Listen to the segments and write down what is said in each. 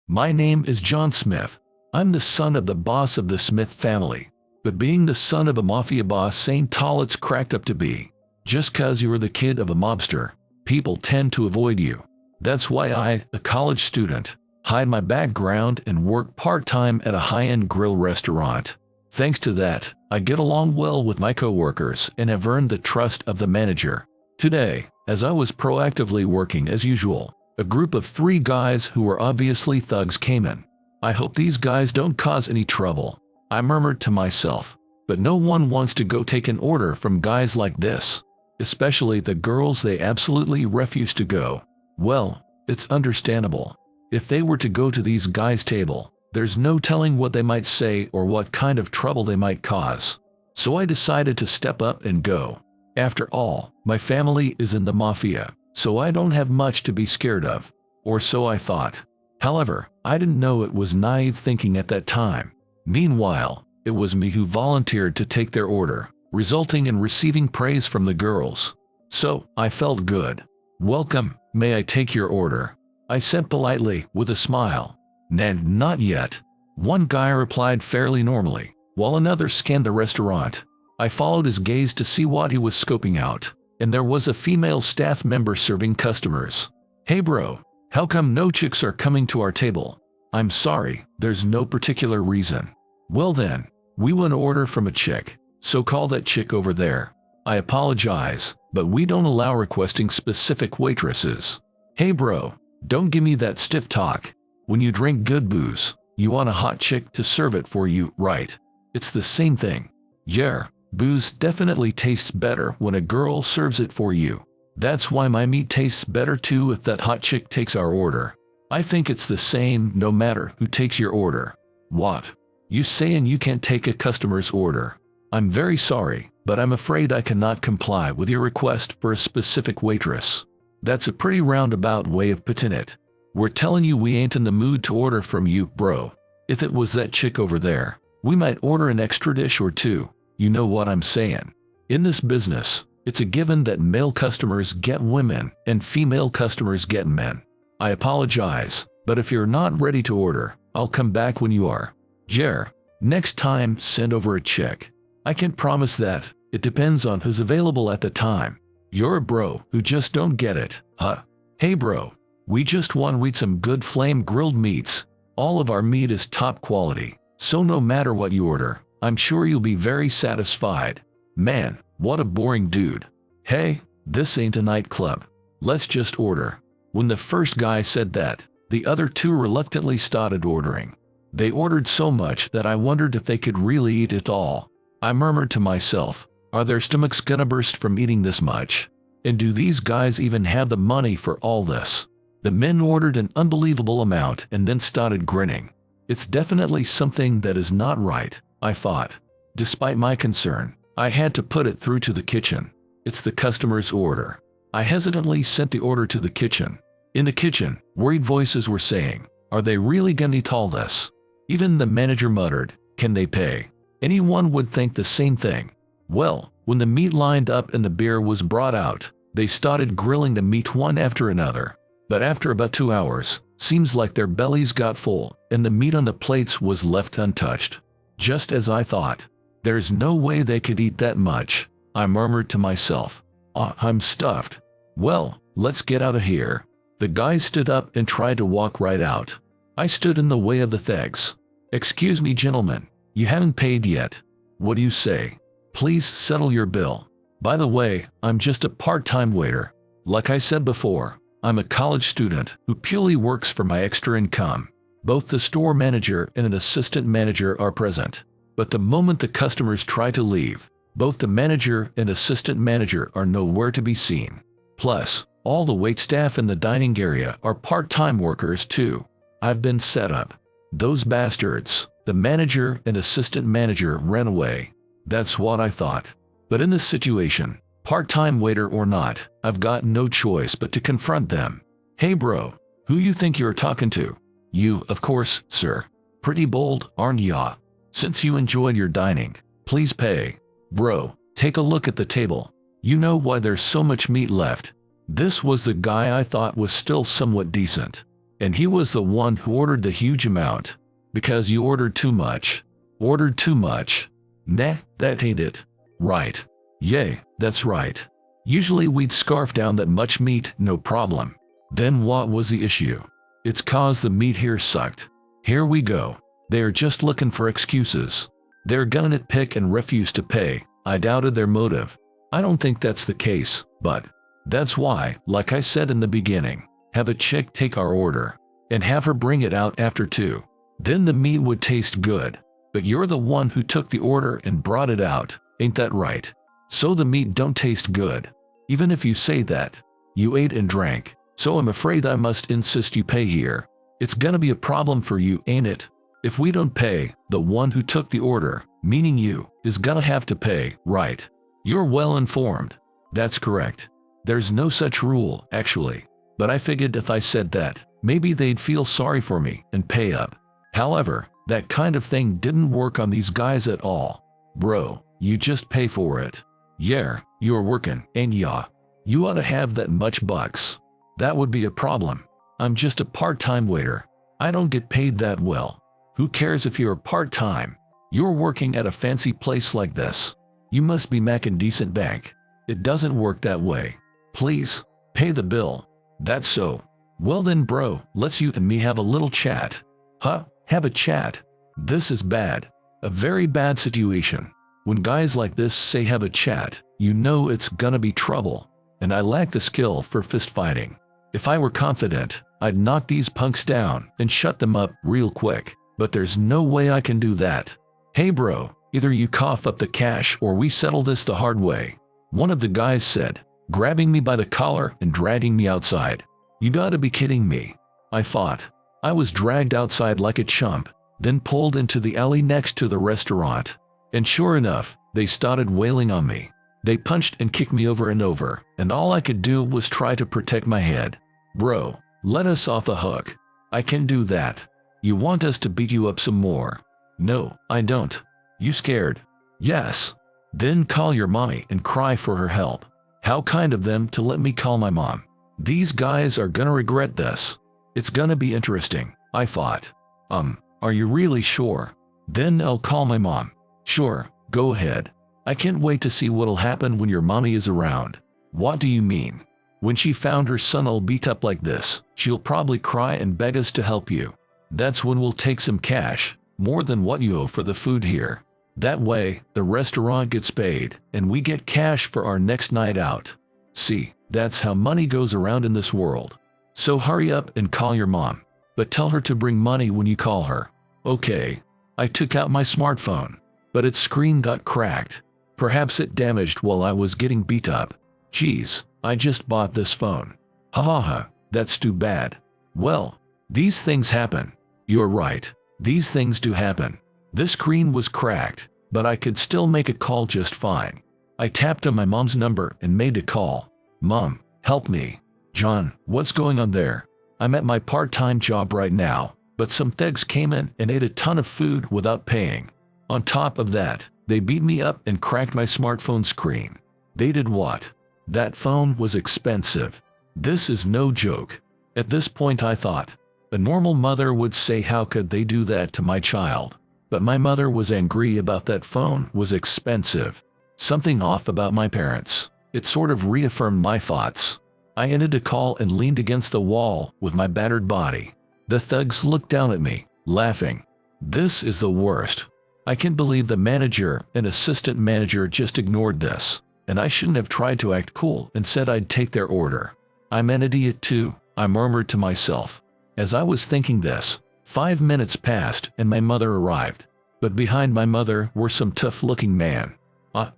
My name is John Smith. I'm the son of the boss of the Smith family. But being the son of a mafia boss ain't all it's cracked up to be. Just 'cause you're the kid of a mobster, people tend to avoid you. That's why I, a college student, hide my background and work part-time at a high-end grill restaurant. Thanks to that, I get along well with my coworkers and have earned the trust of the manager. Today, as I was proactively working as usual, a group of 3 guys who were obviously thugs came in. I hope these guys don't cause any trouble, I murmured to myself. But no one wants to go take an order from guys like this. Especially the girls, they absolutely refuse to go. Well, it's understandable. If they were to go to these guys' table, there's no telling what they might say or what kind of trouble they might cause. So I decided to step up and go. After all, my family is in the mafia, so I don't have much to be scared of. Or so I thought. However, I didn't know it was naive thinking at that time. Meanwhile, it was me who volunteered to take their order, resulting in receiving praise from the girls. So, I felt good. "Welcome, may I take your order?" I said politely, with a smile. Not yet." One guy replied fairly normally, while another scanned the restaurant. I followed his gaze to see what he was scoping out, and there was a female staff member serving customers. "Hey bro, how come no chicks are coming to our table?" "I'm sorry, there's no particular reason." "Well then, we want an order from a chick, so call that chick over there." "I apologize, but we don't allow requesting specific waitresses." "Hey bro, don't give me that stiff talk. When you drink good booze, you want a hot chick to serve it for you, right? It's the same thing." "Yeah, booze definitely tastes better when a girl serves it for you. That's why my meat tastes better too if that hot chick takes our order. I think it's the same no matter who takes your order." "What? You saying you can't take a customer's order?" "I'm very sorry, but I'm afraid I cannot comply with your request for a specific waitress." "That's a pretty roundabout way of putting it. We're telling you we ain't in the mood to order from you, bro. If it was that chick over there, we might order an extra dish or two. You know what I'm saying? In this business, it's a given that male customers get women and female customers get men." "I apologize, but if you're not ready to order, I'll come back when you are." "Jer, next time send over a chick." "I can't promise that, it depends on who's available at the time." "You're a bro who just don't get it, huh?" "Hey bro, we just want to eat some good flame grilled meats. All of our meat is top quality, so no matter what you order, I'm sure you'll be very satisfied." Man, what a boring dude. "Hey, this ain't a nightclub. Let's just order." When the first guy said that, the other 2 reluctantly started ordering. They ordered so much that I wondered if they could really eat it all. I murmured to myself, are their stomachs gonna burst from eating this much? And do these guys even have the money for all this? The men ordered an unbelievable amount and then started grinning. It's definitely something that is not right, I thought. Despite my concern, I had to put it through to the kitchen. It's the customer's order. I hesitantly sent the order to the kitchen. In the kitchen, worried voices were saying, "Are they really gonna eat all this?" Even the manager muttered, "Can they pay?" Anyone would think the same thing. Well, when the meat lined up and the beer was brought out, they started grilling the meat one after another. But after about 2 hours, seems like their bellies got full, and the meat on the plates was left untouched. Just as I thought. There's no way they could eat that much, I murmured to myself. I'm stuffed. Well, let's get out of here." The guy stood up and tried to walk right out. I stood in the way of the thugs. "Excuse me gentlemen, you haven't paid yet." "What do you say? Please settle your bill. By the way, I'm just a part-time waiter. Like I said before, I'm a college student who purely works for my extra income." Both the store manager and an assistant manager are present. But the moment the customers try to leave, both the manager and assistant manager are nowhere to be seen. Plus, all the waitstaff in the dining area are part-time workers too. I've been set up. Those bastards, the manager and assistant manager, ran away. That's what I thought. But in this situation, part-time waiter or not, I've got no choice but to confront them. "Hey bro, who you think you're talking to?" "You, of course, sir." "Pretty bold, aren't ya? Since you enjoyed your dining, please pay." "Bro, take a look at the table. You know why there's so much meat left." This was the guy I thought was still somewhat decent. And he was the one who ordered the huge amount. Because you ordered too much. Ordered too much. Nah, that ain't it. Right. Yay, that's right. Usually we'd scarf down that much meat, no problem. Then what was the issue? It's cause the meat here sucked. Here we go. They're just looking for excuses. They're gonna nitpick and refuse to pay. I doubted their motive. I don't think that's the case, but that's why, like I said in the beginning, have a chick take our order and have her bring it out after too. Then the meat would taste good. But you're the one who took the order and brought it out, ain't that right? So the meat don't taste good. Even if you say that. You ate and drank, so I'm afraid I must insist you pay here. It's gonna be a problem for you, ain't it? If we don't pay, the one who took the order, meaning you, is gonna have to pay, right? You're well informed. That's correct. There's no such rule, actually. But I figured if I said that, maybe they'd feel sorry for me and pay up. However, that kind of thing didn't work on these guys at all. Bro, you just pay for it. Yeah, you're working, and yeah, you ought to have that much bucks. That would be a problem. I'm just a part-time waiter. I don't get paid that well. Who cares if you're part-time? You're working at a fancy place like this. You must be making decent bank. It doesn't work that way. Please, pay the bill. That's so. Well then bro, let's you and me have a little chat. Huh? Have a chat? This is bad. A very bad situation. When guys like this say have a chat, you know it's gonna be trouble. And I lack the skill for fist fighting. If I were confident, I'd knock these punks down and shut them up real quick. But there's no way I can do that. Hey bro, either you cough up the cash or we settle this the hard way. One of the guys said, grabbing me by the collar and dragging me outside. You gotta be kidding me. I fought. I was dragged outside like a chump, then pulled into the alley next to the restaurant. And sure enough, they started wailing on me. They punched and kicked me over and over, and all I could do was try to protect my head. Bro, let us off the hook. I can do that. You want us to beat you up some more? No, I don't. You scared? Yes. Then call your mommy and cry for her help. How kind of them to let me call my mom. These guys are gonna regret this. It's gonna be interesting, I thought. Are you really sure? Then I'll call my mom. Sure, go ahead. I can't wait to see what'll happen when your mommy is around. What do you mean? When she found her son all beat up like this, she'll probably cry and beg us to help you. That's when we'll take some cash, more than what you owe for the food here. That way, the restaurant gets paid, and we get cash for our next night out. See, that's how money goes around in this world. So hurry up and call your mom. But tell her to bring money when you call her. Okay. I took out my smartphone, but its screen got cracked. Perhaps it damaged while I was getting beat up. Geez, I just bought this phone. Ha ha ha, that's too bad. Well, these things happen. You're right. These things do happen. This screen was cracked, but I could still make a call just fine. I tapped on my mom's number and made a call. Mom, help me. John, what's going on there? I'm at my part-time job right now, but some thugs came in and ate a ton of food without paying. On top of that, they beat me up and cracked my smartphone screen. They did what? That phone was expensive. This is no joke. At this point I thought, a normal mother would say how could they do that to my child? But my mother was angry about that phone was expensive. Something off about my parents. It sort of reaffirmed my thoughts. I ended a call and leaned against the wall with my battered body. The thugs looked down at me, laughing. This is the worst. I can't believe the manager and assistant manager just ignored this, and I shouldn't have tried to act cool and said I'd take their order. I'm an idiot too, I murmured to myself. As I was thinking this, 5 minutes passed and my mother arrived. But behind my mother were some tough-looking men.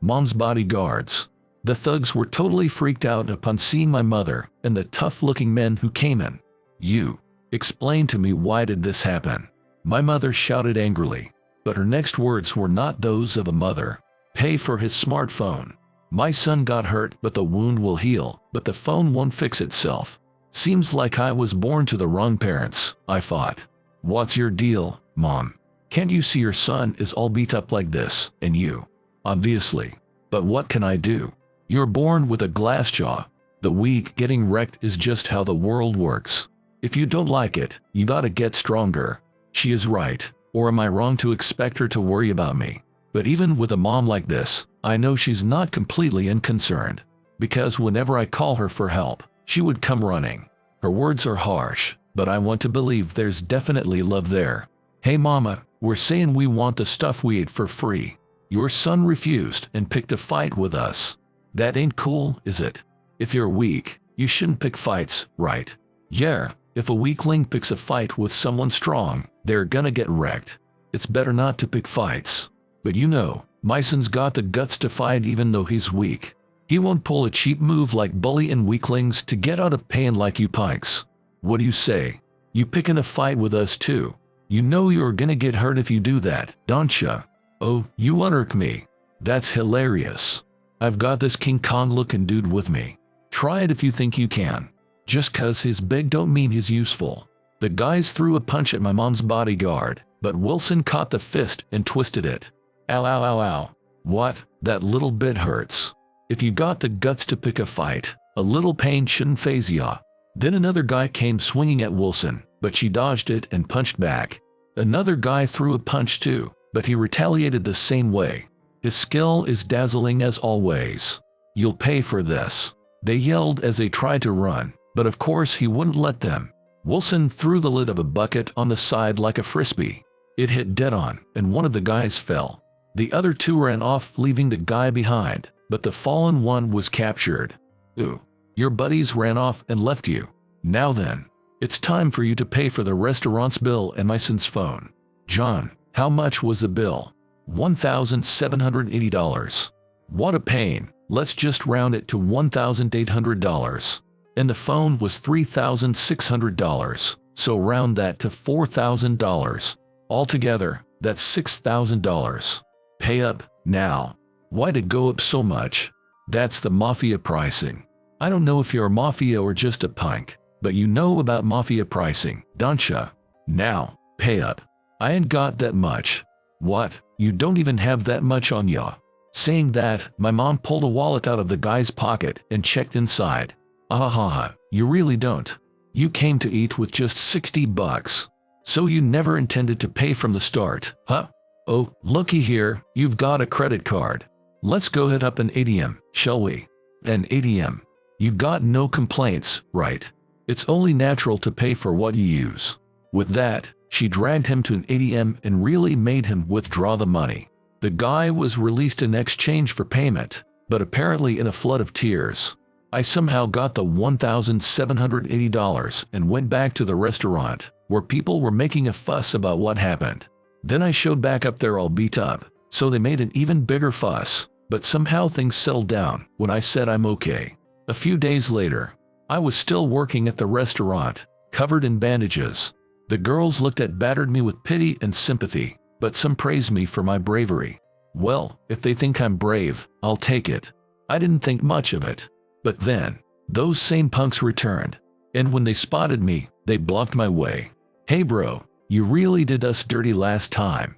Mom's bodyguards. The thugs were totally freaked out upon seeing my mother and the tough-looking men who came in. You. Explain to me why did this happen? My mother shouted angrily. But her next words were not those of a mother. Pay for his smartphone. My son got hurt but the wound will heal, but the phone won't fix itself. Seems like I was born to the wrong parents, I thought. What's your deal, Mom? Can't you see your son is all beat up like this, and you? Obviously. But what can I do? You're born with a glass jaw. The weak getting wrecked is just how the world works. If you don't like it, you gotta get stronger. She is right. Or am I wrong to expect her to worry about me? But even with a mom like this, I know she's not completely unconcerned. Because whenever I call her for help, she would come running. Her words are harsh, but I want to believe there's definitely love there. Hey mama, we're saying we want the stuff we ate for free. Your son refused and picked a fight with us. That ain't cool, is it? If you're weak, you shouldn't pick fights, right? Yeah, if a weakling picks a fight with someone strong, they're gonna get wrecked. It's better not to pick fights. But you know, my son's got the guts to fight even though he's weak. He won't pull a cheap move like bullying weaklings to get out of pain like you punks. What do you say? You picking a fight with us too? You know you're gonna get hurt if you do that, don't ya? Oh, you uneark me. That's hilarious. I've got this King Kong looking dude with me. Try it if you think you can. Just cause he's big don't mean he's useful. The guys threw a punch at my mom's bodyguard, but Wilson caught the fist and twisted it. Ow ow ow ow. What? That little bit hurts. If you got the guts to pick a fight, a little pain shouldn't faze ya. Then another guy came swinging at Wilson, but she dodged it and punched back. Another guy threw a punch too, but he retaliated the same way. His skill is dazzling as always. You'll pay for this. They yelled as they tried to run, but of course he wouldn't let them. Wilson threw the lid of a bucket on the side like a frisbee. It hit dead on, and one of the guys fell. The other two ran off, leaving the guy behind, but the fallen one was captured. Ooh, your buddies ran off and left you. Now then, it's time for you to pay for the restaurant's bill and my son's phone. John, how much was the bill? $1,780. What a pain. Let's just round it to $1,800. And the phone was $3,600, so round that to $4,000. Altogether, that's $6,000. Pay up, now. Why'd it go up so much? That's the mafia pricing. I don't know if you're a mafia or just a punk, but you know about mafia pricing, don't ya? Now, pay up. I ain't got that much. What? You don't even have that much on ya? Saying that, my mom pulled a wallet out of the guy's pocket and checked inside. Ahaha, you really don't. You came to eat with just $60. So you never intended to pay from the start, huh? Oh, looky here, you've got a credit card. Let's go hit up an ATM, shall we? An ATM. You got no complaints, right? It's only natural to pay for what you use. With that, she dragged him to an ATM and really made him withdraw the money. The guy was released in exchange for payment, but apparently in a flood of tears. I somehow got the $1,780 and went back to the restaurant, where people were making a fuss about what happened. Then I showed back up there all beat up, so they made an even bigger fuss, but somehow things settled down when I said I'm okay. A few days later, I was still working at the restaurant, covered in bandages. The girls looked at battered me with pity and sympathy, but some praised me for my bravery. Well, if they think I'm brave, I'll take it. I didn't think much of it. But then, those same punks returned, and when they spotted me, they blocked my way. Hey bro, you really did us dirty last time.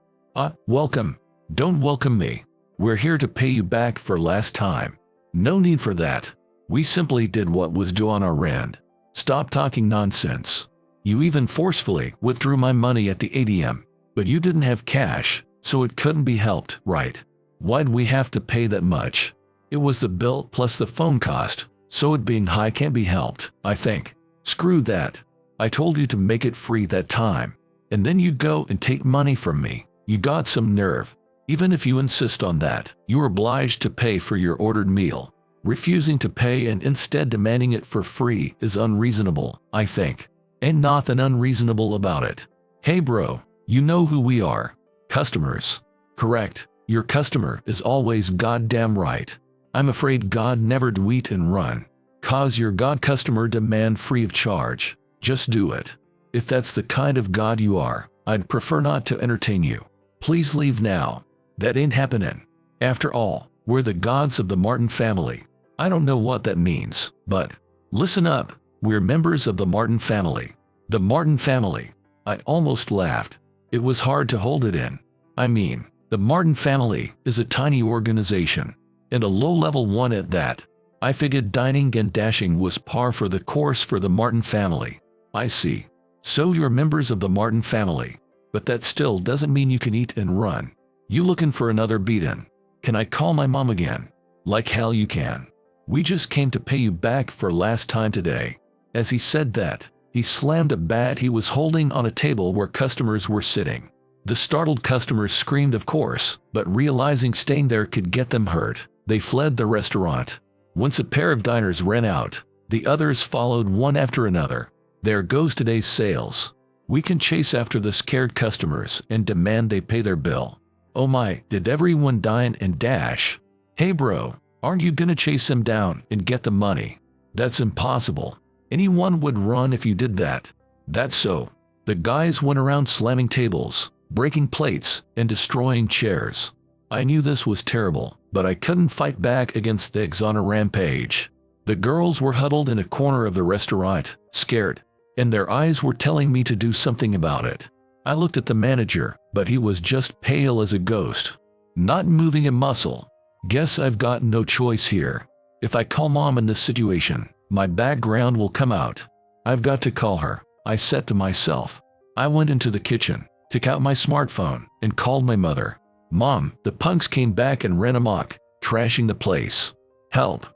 Welcome. Don't welcome me. We're here to pay you back for last time. No need for that. We simply did what was due on our end. Stop talking nonsense. You even forcefully withdrew my money at the ATM, but you didn't have cash, so it couldn't be helped, right? Why'd we have to pay that much? It was the bill plus the phone cost, so it being high can't be helped, I think. Screw that. I told you to make it free that time. And then you go and take money from me. You got some nerve. Even if you insist on that, you're obliged to pay for your ordered meal. Refusing to pay and instead demanding it for free is unreasonable, I think. And nothing unreasonable about it. Hey bro, you know who we are. Customers. Correct. Your customer is always goddamn right. I'm afraid God never do eat and run. Cause your God customer demand free of charge. Just do it. If that's the kind of God you are, I'd prefer not to entertain you. Please leave now. That ain't happening. After all, we're the gods of the Martin family. I don't know what that means, but listen up. We're members of the Martin family. The Martin family. I almost laughed. It was hard to hold it in. I mean, the Martin family is a tiny organization, and a low-level one at that. I figured dining and dashing was par for the course for the Martin family. I see. So you're members of the Martin family. But that still doesn't mean you can eat and run. You looking for another beatin'? Can I call my mom again? Like hell you can. We just came to pay you back for last time today. As he said that, he slammed a bat he was holding on a table where customers were sitting. The startled customers screamed of course, but realizing staying there could get them hurt, they fled the restaurant. Once a pair of diners ran out, the others followed one after another. There goes today's sales. We can chase after the scared customers and demand they pay their bill. Oh my, did everyone dine and dash? Hey bro, aren't you gonna chase them down and get the money? That's impossible. Anyone would run if you did that. That's so. The guys went around slamming tables, breaking plates, and destroying chairs. I knew this was terrible, but I couldn't fight back against the exona rampage. The girls were huddled in a corner of the restaurant, scared, and their eyes were telling me to do something about it. I looked at the manager, but he was just pale as a ghost, not moving a muscle. Guess I've got no choice here. If I call mom in this situation, my background will come out. I've got to call her, I said to myself. I went into the kitchen, took out my smartphone, and called my mother. Mom, the punks came back and ran amok, trashing the place. Help.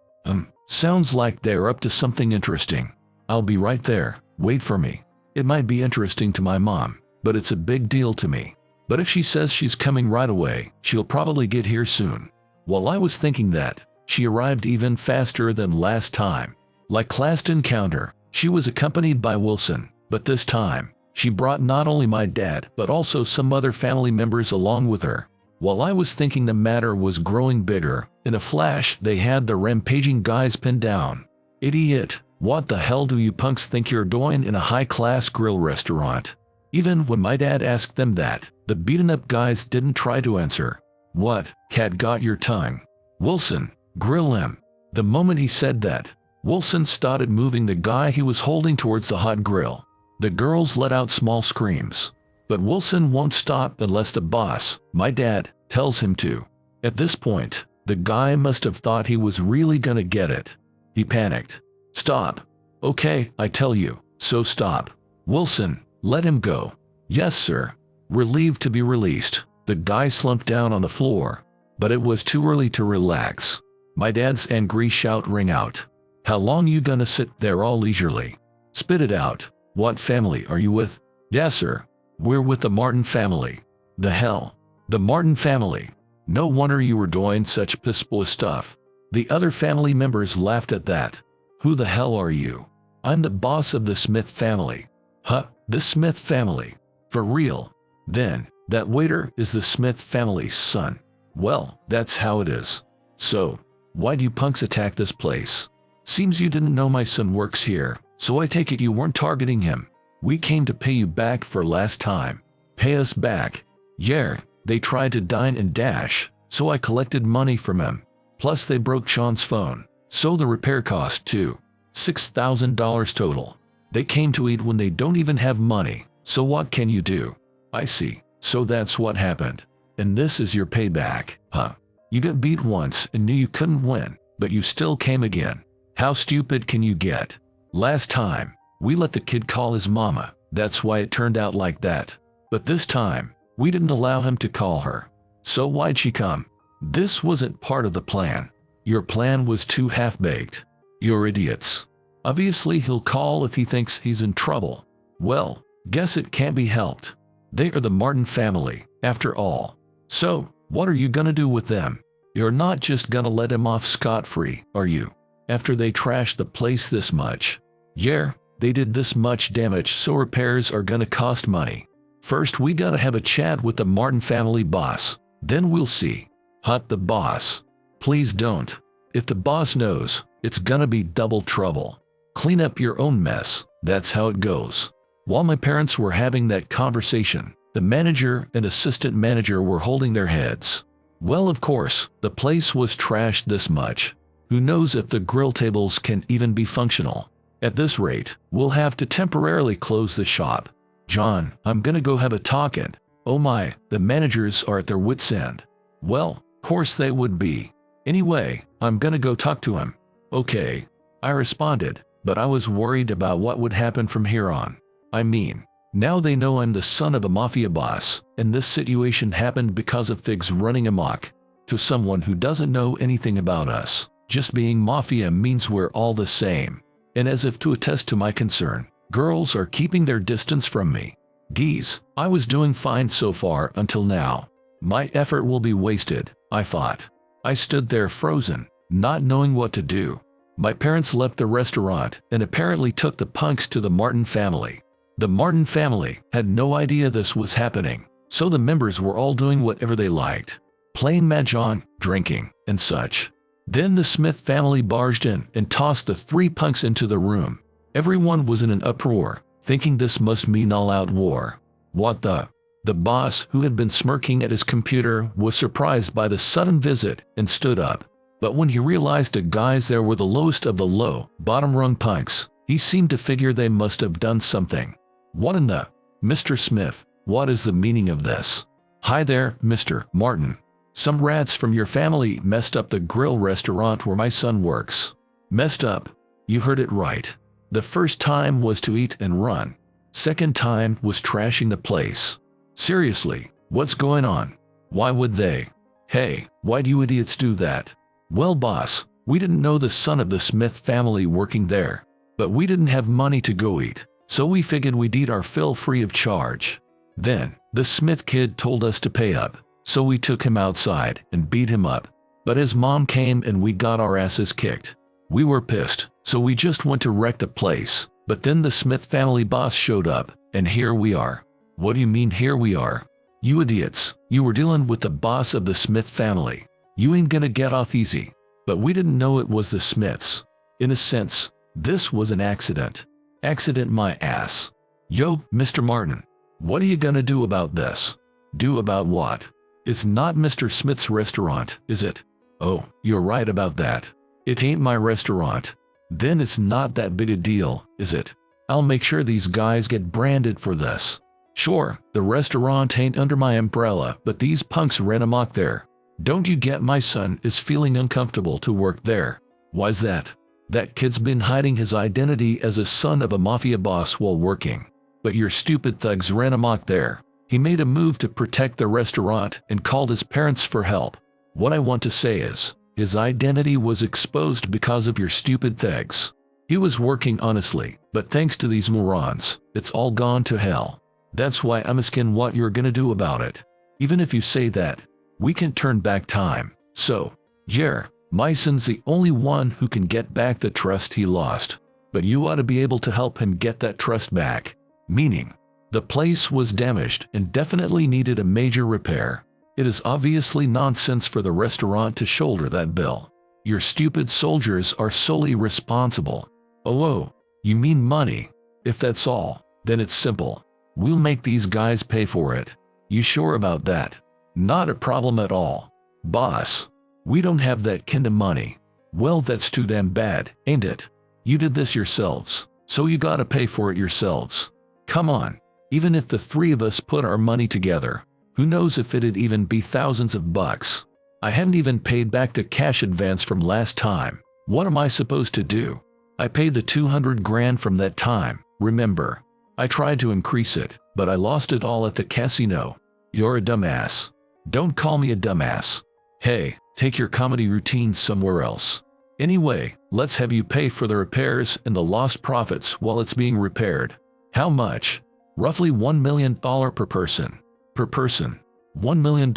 Sounds like they're up to something interesting. I'll be right there, wait for me. It might be interesting to my mom, but it's a big deal to me. But if she says she's coming right away, she'll probably get here soon. While I was thinking that, she arrived even faster than last time. Like last encounter, she was accompanied by Wilson, but this time, she brought not only my dad but also some other family members along with her. While I was thinking the matter was growing bigger, in a flash they had the rampaging guys pinned down. Idiot, what the hell do you punks think you're doing in a high-class grill restaurant? Even when my dad asked them that, the beaten-up guys didn't try to answer. What, cat got your tongue? Wilson, grill him. The moment he said that, Wilson started moving the guy he was holding towards the hot grill. The girls let out small screams. But Wilson won't stop unless the boss, my dad, tells him to. At this point, the guy must have thought he was really gonna get it. He panicked. Stop. Okay, I tell you, so stop. Wilson, let him go. Yes, sir. Relieved to be released, the guy slumped down on the floor. But it was too early to relax. My dad's angry shout rang out. How long you gonna sit there all leisurely? Spit it out. What family are you with? Yes, sir. We're with the Martin family. The hell? The Martin family. No wonder you were doing such piss-poor stuff. The other family members laughed at that. Who the hell are you? I'm the boss of the Smith family. Huh? The Smith family? For real? Then, that waiter is the Smith family's son. Well, that's how it is. So, why'd you punks attack this place? Seems you didn't know my son works here, so I take it you weren't targeting him. We came to pay you back for last time. Pay us back. Yeah, they tried to dine and dash, so I collected money from him. Plus they broke Sean's phone, so the repair cost too. $6,000 total. They came to eat when they don't even have money, so what can you do? I see, so that's what happened. And this is your payback, huh? You got beat once and knew you couldn't win, but you still came again. How stupid can you get? Last time, we let the kid call his mama, that's why it turned out like that. But this time, we didn't allow him to call her. So why'd she come? This wasn't part of the plan. Your plan was too half-baked. You're idiots. Obviously he'll call if he thinks he's in trouble. Well, guess it can't be helped. They are the Martin family, after all. So, what are you gonna do with them? You're not just gonna let him off scot-free, are you? After they trashed the place this much. Yeah, they did this much damage, so repairs are gonna cost money. First we gotta have a chat with the Martin family boss. Then we'll see. Hot the boss. Please don't. If the boss knows, it's gonna be double trouble. Clean up your own mess, that's how it goes. While my parents were having that conversation, the manager and assistant manager were holding their heads. Well, of course, the place was trashed this much. Who knows if the grill tables can even be functional? At this rate, we'll have to temporarily close the shop. John, I'm gonna go have a talk and, oh my, the managers are at their wits' end. Well, of course they would be. Anyway, I'm gonna go talk to him. Okay. I responded, but I was worried about what would happen from here on. I mean, now they know I'm the son of a mafia boss, and this situation happened because of Figs running amok. To someone who doesn't know anything about us, just being mafia means we're all the same. And as if to attest to my concern, girls are keeping their distance from me. Geez, I was doing fine so far until now. My effort will be wasted, I thought. I stood there frozen, not knowing what to do. My parents left the restaurant and apparently took the punks to the Martin family. The Martin family had no idea this was happening, so the members were all doing whatever they liked, playing mahjong, drinking, and such. Then the Smith family barged in and tossed the 3 punks into the room. Everyone was in an uproar, thinking this must mean all-out war. What the? The boss, who had been smirking at his computer, was surprised by the sudden visit and stood up. But when he realized the guys there were the lowest of the low, bottom-rung punks, he seemed to figure they must have done something. What in the? Mr. Smith, what is the meaning of this? Hi there, Mr. Martin. Some rats from your family messed up the grill restaurant where my son works. Messed up? You heard it right. The first time was to eat and run. Second time was trashing the place. Seriously, what's going on? Why would they? Hey, why do you idiots do that? Well, boss, we didn't know the son of the Smith family working there, but we didn't have money to go eat, so we figured we'd eat our fill free of charge. Then, the Smith kid told us to pay up, so we took him outside and beat him up. But his mom came and we got our asses kicked. We were pissed, so we just went to wreck the place. But then the Smith family boss showed up, and here we are. What do you mean here we are? You idiots, you were dealing with the boss of the Smith family. You ain't gonna get off easy. But we didn't know it was the Smiths. In a sense, this was an accident. Accident my ass. Yo, Mr. Martin, what are you gonna do about this? Do about what? It's not Mr. Smith's restaurant, is it? Oh, you're right about that. It ain't my restaurant. Then it's not that big a deal, is it? I'll make sure these guys get branded for this. Sure, the restaurant ain't under my umbrella, but these punks ran amok there. Don't you get my son is feeling uncomfortable to work there? Why's that? That kid's been hiding his identity as a son of a mafia boss while working. But your stupid thugs ran amok there. He made a move to protect the restaurant and called his parents for help. What I want to say is, his identity was exposed because of your stupid thugs. He was working honestly, but thanks to these morons, it's all gone to hell. That's why I'm asking what you're gonna do about it. Even if you say that, we can turn back time. So, yeah, my son's the only one who can get back the trust he lost. But you ought to be able to help him get that trust back. Meaning, the place was damaged and definitely needed a major repair. It is obviously nonsense for the restaurant to shoulder that bill. Your stupid soldiers are solely responsible. Oh, you mean money? If that's all, then it's simple. We'll make these guys pay for it. You sure about that? Not a problem at all. Boss, we don't have that kind of money. Well, that's too damn bad, ain't it? You did this yourselves, so you gotta pay for it yourselves. Come on, even if the 3 of us put our money together, who knows if it'd even be thousands of bucks. I haven't even paid back the cash advance from last time. What am I supposed to do? I paid the 200 grand from that time, remember? I tried to increase it, but I lost it all at the casino. You're a dumbass. Don't call me a dumbass. Hey, take your comedy routine somewhere else. Anyway, let's have you pay for the repairs and the lost profits while it's being repaired. How much? Roughly $1 million per person. Per person. $1 million.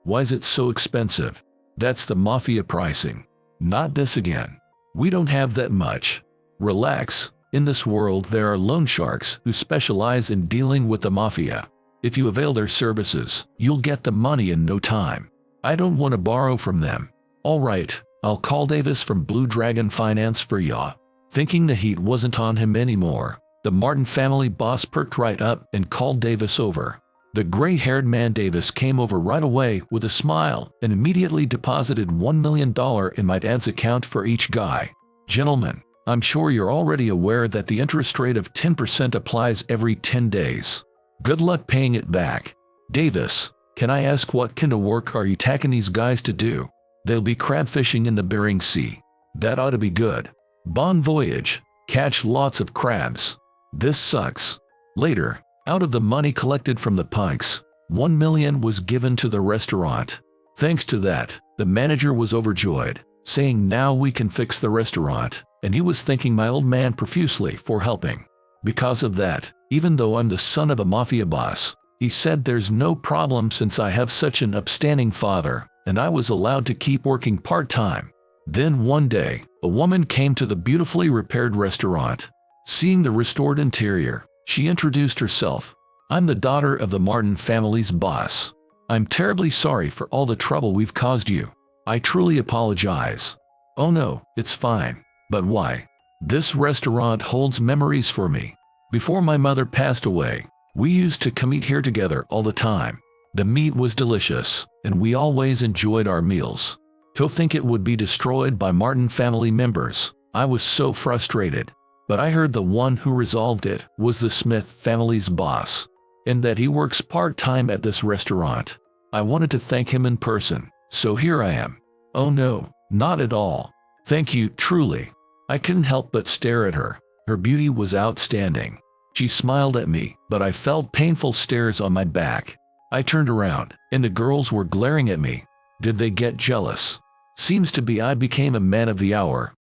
Why is it so expensive? That's the mafia pricing. Not this again. We don't have that much. Relax. In this world there are loan sharks who specialize in dealing with the mafia. If you avail their services, you'll get the money in no time. I don't want to borrow from them. Alright, I'll call Davis from Blue Dragon Finance for ya. Thinking the heat wasn't on him anymore, the Martin family boss perked right up and called Davis over. The gray-haired man Davis came over right away with a smile and immediately deposited $1 million in my dad's account for each guy. Gentlemen, I'm sure you're already aware that the interest rate of 10% applies every 10 days. Good luck paying it back. Davis, can I ask what kind of work are you taking these guys to do? They'll be crab fishing in the Bering Sea. That ought to be good. Bon voyage. Catch lots of crabs. This sucks. Later, out of the money collected from the punks, 1 million was given to the restaurant. Thanks to that, the manager was overjoyed, saying now we can fix the restaurant, and he was thanking my old man profusely for helping. Because of that, even though I'm the son of a mafia boss, he said there's no problem since I have such an upstanding father, and I was allowed to keep working part-time. Then one day, a woman came to the beautifully repaired restaurant. Seeing the restored interior, she introduced herself. I'm the daughter of the Martin family's boss. I'm terribly sorry for all the trouble we've caused you. I truly apologize. Oh no, it's fine. But why? This restaurant holds memories for me. Before my mother passed away, we used to come eat here together all the time. The meat was delicious, and we always enjoyed our meals. To think it would be destroyed by Martin family members, I was so frustrated. But I heard the one who resolved it was the Smith family's boss, and that he works part-time at this restaurant. I wanted to thank him in person, so here I am. Oh no, not at all. Thank you, truly. I couldn't help but stare at her. Her beauty was outstanding. She smiled at me, but I felt painful stares on my back. I turned around, and the girls were glaring at me. Did they get jealous? Seems to be I became a man of the hour.